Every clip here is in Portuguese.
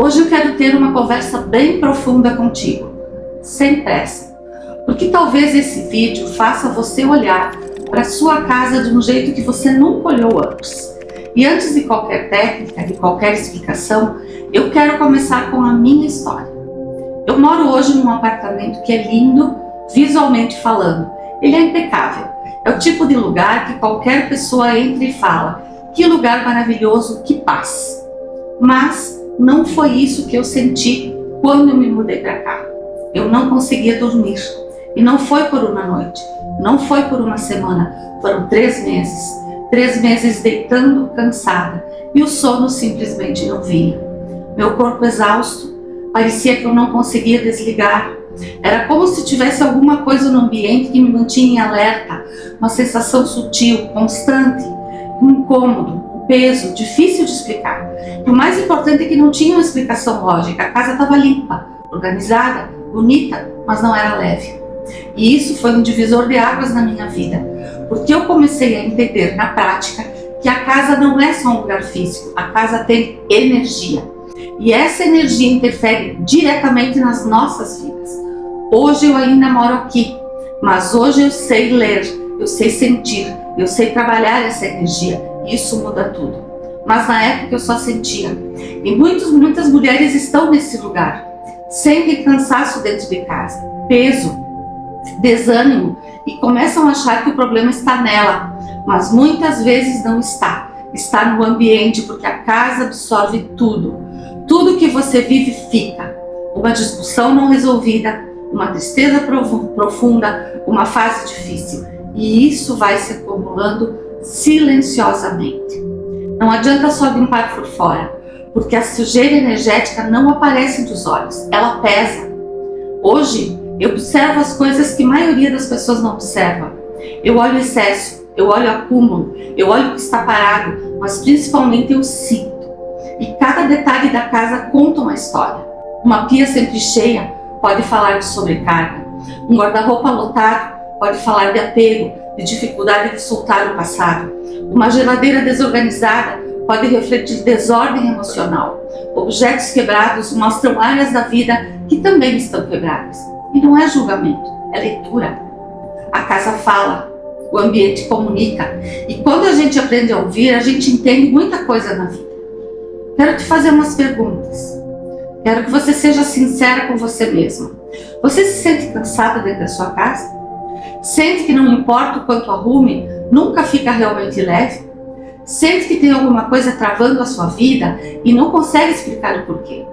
Hoje eu quero ter uma conversa bem profunda contigo, sem pressa, porque talvez esse vídeo faça você olhar para sua casa de um jeito que você nunca olhou antes. E antes de qualquer técnica, de qualquer explicação, eu quero começar com a minha história. Eu moro hoje num apartamento que é lindo, visualmente falando. Ele é impecável. É o tipo de lugar que qualquer pessoa entra e fala: que lugar maravilhoso, que paz. Mas não foi isso que eu senti quando eu me mudei para cá. Eu não conseguia dormir. E não foi por uma noite, não foi por uma semana, foram 3 meses. 3 meses deitando cansada e o sono simplesmente não vinha. Meu corpo exausto, parecia que eu não conseguia desligar. Era como se tivesse alguma coisa no ambiente que me mantinha em alerta, uma sensação sutil, constante, um incômodo, um peso, difícil de explicar. E o mais importante é que não tinha uma explicação lógica. A casa estava limpa, organizada, bonita, mas não era leve. E isso foi um divisor de águas na minha vida, porque eu comecei a entender na prática que a casa não é só um lugar físico, a casa tem energia. E essa energia interfere diretamente nas nossas vidas. Hoje eu ainda moro aqui, mas hoje eu sei ler, eu sei sentir, eu sei trabalhar essa energia. Isso muda tudo. Mas na época eu só sentia. E muitas mulheres estão nesse lugar. Sentem cansaço dentro de casa, peso, desânimo, e começam a achar que o problema está nela, mas muitas vezes não está. Está no ambiente, porque a casa absorve tudo. Tudo que você vive fica. Uma discussão não resolvida, uma tristeza profunda, uma fase difícil. E isso vai se acumulando silenciosamente. Não adianta só limpar por fora, porque a sujeira energética não aparece dos olhos, ela pesa. Hoje, eu observo as coisas que a maioria das pessoas não observa. Eu olho o excesso, eu olho o acúmulo, eu olho o que está parado, mas principalmente eu sinto. E cada detalhe da casa conta uma história. Uma pia sempre cheia pode falar de sobrecarga. Um guarda-roupa lotado pode falar de apego, de dificuldade de soltar o passado. Uma geladeira desorganizada pode refletir desordem emocional. Objetos quebrados mostram áreas da vida que também estão quebradas. E não é julgamento, é leitura. A casa fala, o ambiente comunica. E quando a gente aprende a ouvir, a gente entende muita coisa na vida. Quero te fazer umas perguntas. Quero que você seja sincera com você mesma. Você se sente cansada dentro da sua casa? Sente que não importa o quanto arrume, nunca fica realmente leve? Sente que tem alguma coisa travando a sua vida e não consegue explicar o porquê?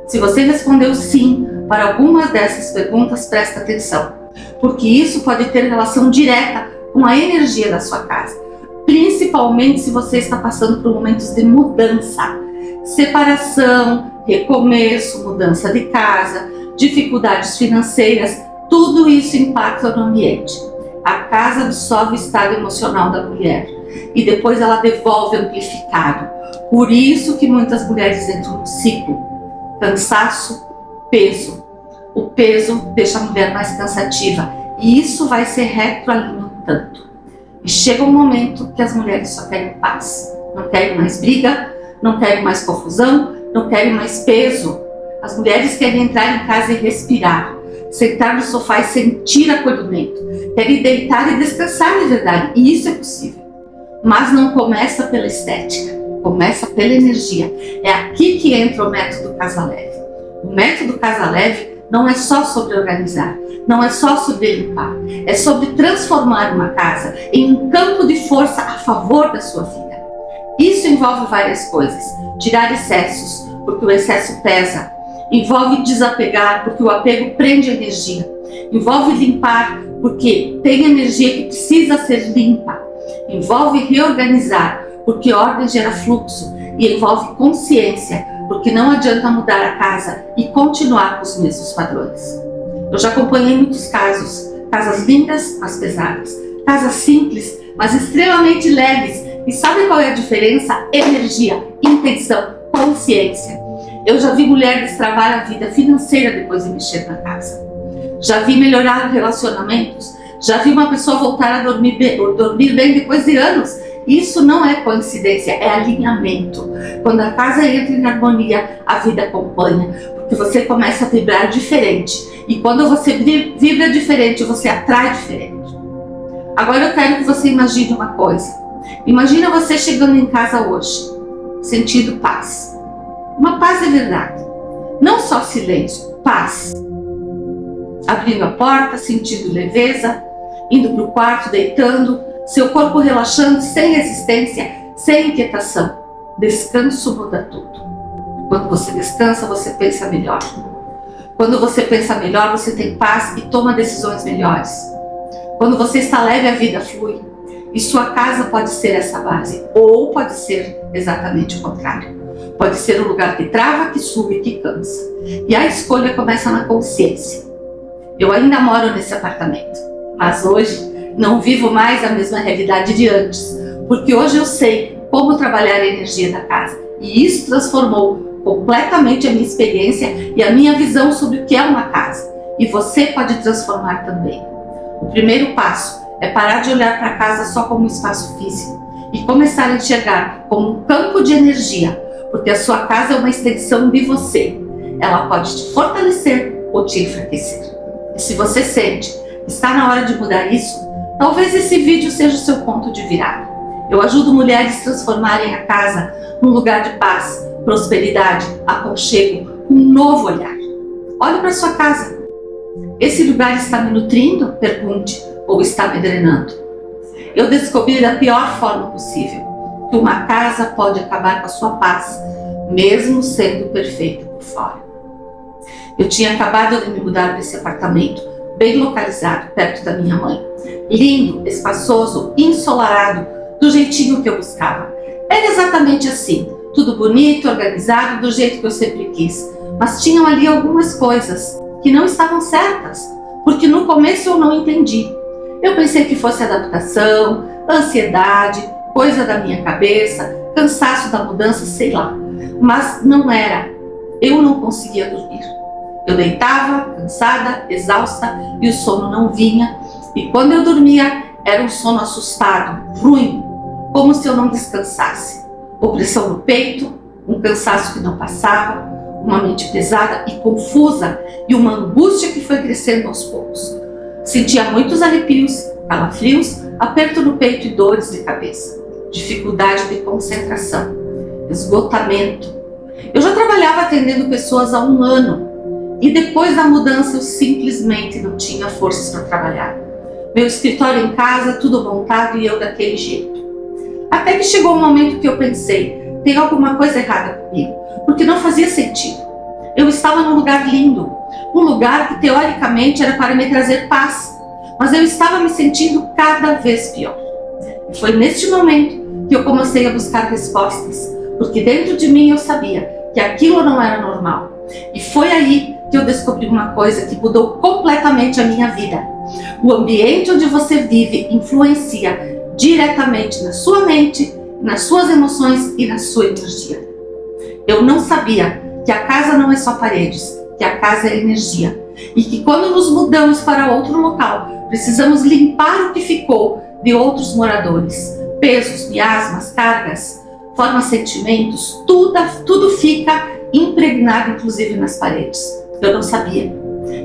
Se você respondeu sim para algumas dessas perguntas, presta atenção, porque isso pode ter relação direta com a energia da sua casa, principalmente se você está passando por momentos de mudança, separação, recomeço, mudança de casa, dificuldades financeiras. Tudo isso impacta no ambiente. A casa absorve o estado emocional da mulher e depois ela devolve amplificado. Por isso que muitas mulheres entram no ciclo. Cansaço, peso. O peso deixa a mulher mais cansativa e isso vai se retroalimentando. E chega um momento que as mulheres só querem paz. Não querem mais briga, não querem mais confusão, não querem mais peso. As mulheres querem entrar em casa e respirar, sentar no sofá e sentir acolhimento. Querem deitar e descansar de verdade, e isso é possível. Mas não começa pela estética, começa pela energia. É aqui que entra o método Casa Leve. O método Casa Leve não é só sobre organizar, não é só sobre limpar, é sobre transformar uma casa em um campo de força a favor da sua vida. Isso envolve várias coisas. Tirar excessos, porque o excesso pesa. Envolve desapegar, porque o apego prende energia. Envolve limpar, porque tem energia que precisa ser limpa. Envolve reorganizar, porque ordem gera fluxo. E envolve consciência, porque não adianta mudar a casa e continuar com os mesmos padrões. Eu já acompanhei muitos casos. Casas lindas, mas pesadas. Casas simples, mas extremamente leves. E sabe qual é a diferença? Energia, intenção, consciência. Eu já vi mulher destravar a vida financeira depois de mexer na casa. Já vi melhorar relacionamentos. Já vi uma pessoa voltar a dormir bem depois de anos Isso não é coincidência, é alinhamento. Quando a casa entra em harmonia, a vida acompanha, porque você começa a vibrar diferente. E quando você vibra diferente, você atrai diferente. Agora eu quero que você imagine uma coisa. Imagina você chegando em casa hoje, sentindo paz. Uma paz de verdade. Não só silêncio, paz. Abrindo a porta, sentindo leveza, indo para o quarto, deitando, seu corpo relaxando, sem resistência, sem inquietação. Descanso muda tudo. Quando você descansa, você pensa melhor. Quando você pensa melhor, você tem paz e toma decisões melhores. Quando você está leve, a vida flui. E sua casa pode ser essa base, ou pode ser exatamente o contrário. Pode ser um lugar que trava, que sube, que cansa. E a escolha começa na consciência. Eu ainda moro nesse apartamento, mas hoje não vivo mais a mesma realidade de antes, porque hoje eu sei como trabalhar a energia da casa. E isso transformou completamente a minha experiência e a minha visão sobre o que é uma casa. E você pode transformar também. O primeiro passo é parar de olhar para a casa só como um espaço físico e começar a enxergar como um campo de energia, porque a sua casa é uma extensão de você. Ela pode te fortalecer ou te enfraquecer. E se você sente que está na hora de mudar isso, talvez esse vídeo seja o seu ponto de virada. Eu ajudo mulheres a transformarem a casa num lugar de paz, prosperidade, aconchego, um novo olhar. Olhe para sua casa. Esse lugar está me nutrindo? Pergunte. Ou está me drenando? Eu descobri da pior forma possível que uma casa pode acabar com a sua paz, mesmo sendo perfeita por fora. Eu tinha acabado de me mudar desse apartamento, bem localizado, perto da minha mãe. Lindo, espaçoso, ensolarado, do jeitinho que eu buscava. Era exatamente assim, tudo bonito, organizado, do jeito que eu sempre quis. Mas tinham ali algumas coisas que não estavam certas, porque no começo eu não entendi. Eu pensei que fosse adaptação, ansiedade, coisa da minha cabeça, cansaço da mudança, sei lá. Mas não era. Eu não conseguia dormir. Eu deitava, cansada, exausta, e o sono não vinha. E quando eu dormia, era um sono assustado, ruim, como se eu não descansasse. Opressão no peito, um cansaço que não passava, uma mente pesada e confusa, e uma angústia que foi crescendo aos poucos. Sentia muitos arrepios, calafrios, aperto no peito e dores de cabeça, dificuldade de concentração, esgotamento. Eu já trabalhava atendendo pessoas há 1 ano e depois da mudança eu simplesmente não tinha forças para trabalhar. Meu escritório em casa, tudo montado e eu daquele jeito. Até que chegou um momento que eu pensei, tem alguma coisa errada comigo, porque não fazia sentido. Eu estava num lugar lindo, um lugar que teoricamente era para me trazer paz, mas eu estava me sentindo cada vez pior. E foi neste momento que eu comecei a buscar respostas, porque dentro de mim eu sabia que aquilo não era normal. E foi aí que eu descobri uma coisa que mudou completamente a minha vida. O ambiente onde você vive influencia diretamente na sua mente, nas suas emoções e na sua energia. Eu não sabia que a casa não é só paredes, que a casa é energia. E que quando nos mudamos para outro local, precisamos limpar o que ficou de outros moradores. Pesos, miasmas, cargas, formas, sentimentos, tudo fica impregnado, inclusive nas paredes. Eu não sabia.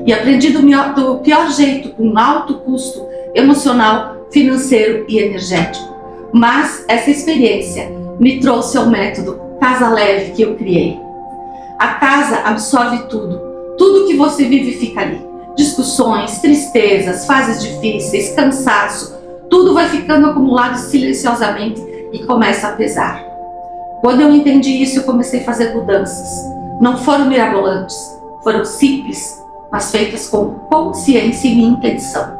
E aprendi do pior jeito, com alto custo emocional, financeiro e energético. Mas essa experiência me trouxe ao método Casa Leve que eu criei. A casa absorve tudo. Tudo que você vive fica ali. Discussões, tristezas, fases difíceis, cansaço, tudo vai ficando acumulado silenciosamente e começa a pesar. Quando eu entendi isso, eu comecei a fazer mudanças. Não foram mirabolantes, foram simples, mas feitas com consciência e intenção.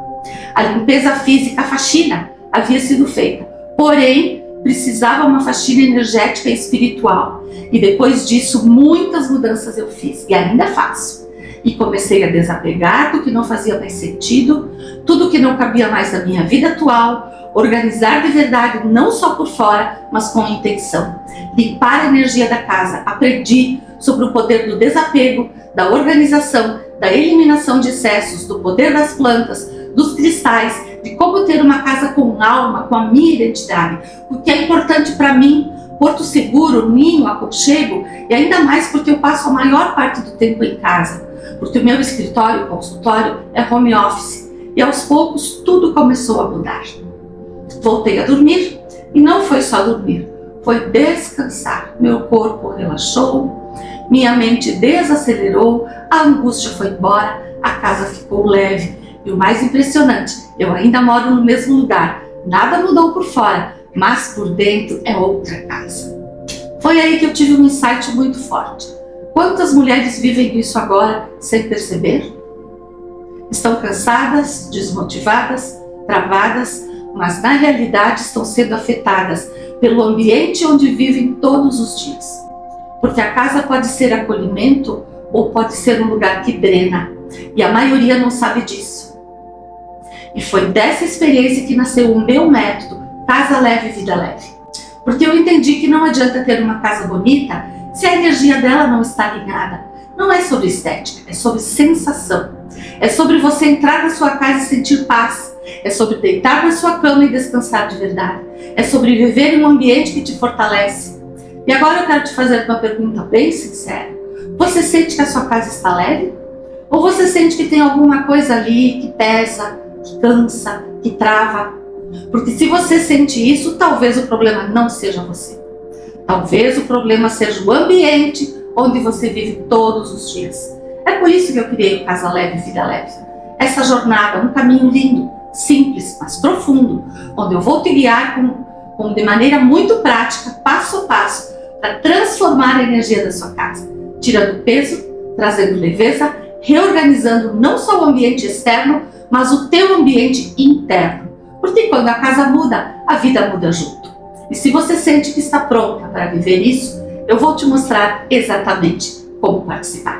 A limpeza física, a faxina, havia sido feita, porém precisava uma faxina energética e espiritual. E depois disso, muitas mudanças eu fiz e ainda faço. E comecei a desapegar do que não fazia mais sentido, tudo que não cabia mais na minha vida atual, organizar de verdade, não só por fora, mas com intenção. Limpar a energia da casa. Aprendi sobre o poder do desapego, da organização, da eliminação de excessos, do poder das plantas, dos cristais, de como ter uma casa com alma, com a minha identidade, o que é importante para mim, porto seguro, ninho, aconchego, e ainda mais porque eu passo a maior parte do tempo em casa, porque o meu escritório, consultório, é home office, e aos poucos tudo começou a mudar. Voltei a dormir, e não foi só dormir, foi descansar. Meu corpo relaxou, minha mente desacelerou, a angústia foi embora, a casa ficou leve. E o mais impressionante, eu ainda moro no mesmo lugar, nada mudou por fora, mas por dentro é outra casa. Foi aí que eu tive um insight muito forte. Quantas mulheres vivem isso agora sem perceber? Estão cansadas, desmotivadas, travadas, mas na realidade estão sendo afetadas pelo ambiente onde vivem todos os dias. Porque a casa pode ser acolhimento ou pode ser um lugar que drena, e a maioria não sabe disso. E foi dessa experiência que nasceu o meu método Casa Leve, Vida Leve. Porque eu entendi que não adianta ter uma casa bonita se a energia dela não está alinhada. Não é sobre estética, é sobre sensação. É sobre você entrar na sua casa e sentir paz. É sobre deitar na sua cama e descansar de verdade. É sobre viver em um ambiente que te fortalece. E agora eu quero te fazer uma pergunta bem sincera. Você sente que a sua casa está leve? Ou você sente que tem alguma coisa ali que pesa, que cansa, que trava? Porque se você sente isso, talvez o problema não seja você. Talvez o problema seja o ambiente onde você vive todos os dias. É por isso que eu criei o Casa Leve, Vida Leve. Essa jornada, um caminho lindo, simples, mas profundo, onde eu vou te guiar de maneira muito prática, passo a passo, para transformar a energia da sua casa, tirando peso, trazendo leveza, reorganizando não só o ambiente externo, mas o teu ambiente interno. Porque quando a casa muda, a vida muda junto. E se você sente que está pronta para viver isso, eu vou te mostrar exatamente como participar.